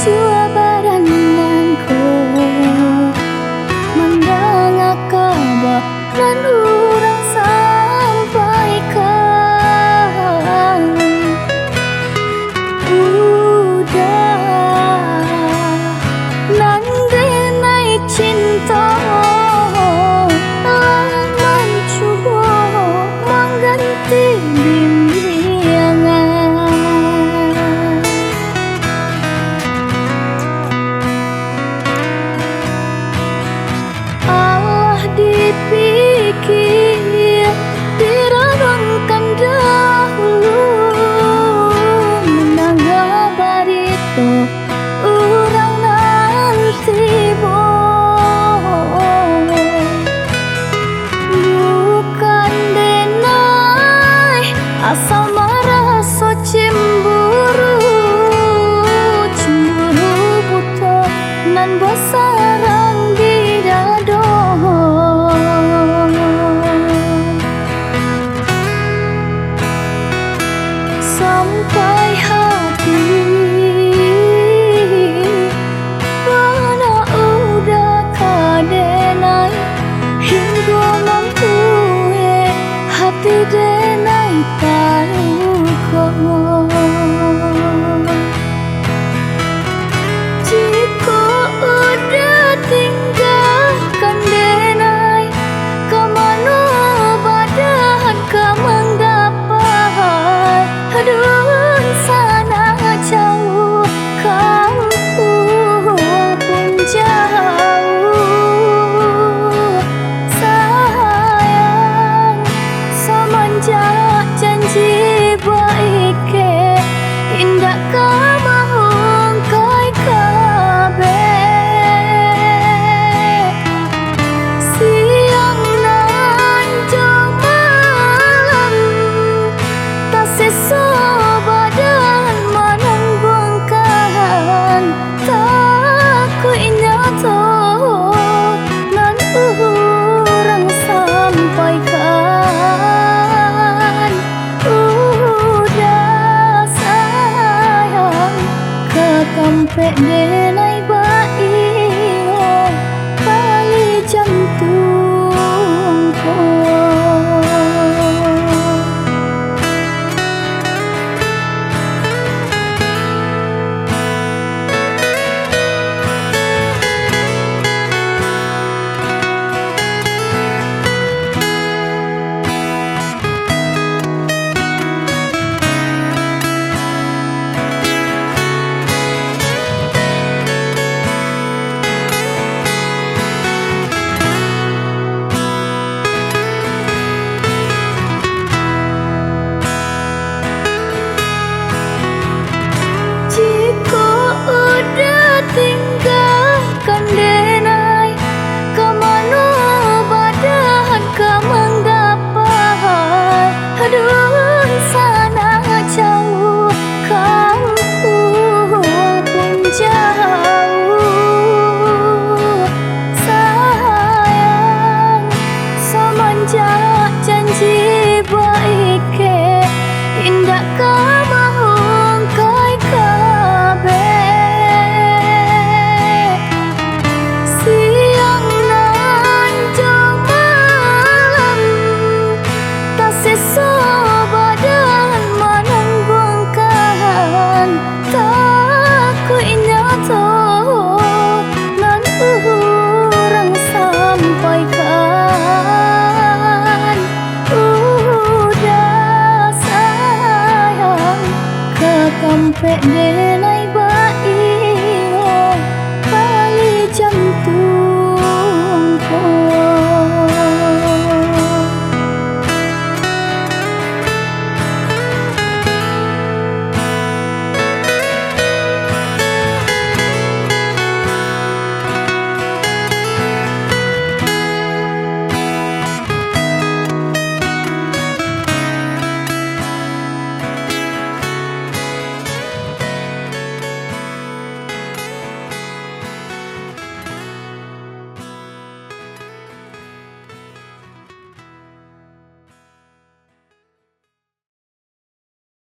suabarananku mendengar kabar dan urang sampaikan udah nanti naik cinta mencoba mengganti bimbingan. Allah dipikir direnungkan dahulu menangga barito urang nanti bukan denai asal merasa cemburu buta nan bersarang di dada sampai hati mana udah kadenai hingga mampu hati denai tahu kau jika udah tinggalkan denai kemana badan kamu dapat aduh sana jauh kamu pun jauh sayang semenjak janji baik indah kamu kai kabe siang nan jauh malam tak sisa badan menanggungkan tak ku nyata nan urang sampaikan udah sayang kekampek denai baik bali jantungku. Jika udah tinggalkan denai kemana badan kamu dapat aduh sana jauh kamu pun jauh sayang semenjak janji baik indah kamu kai kabe siang nan jauh malam tak sisa badan menanggungkan tak ku nyata nan urang sampaikan udah sayang kekampek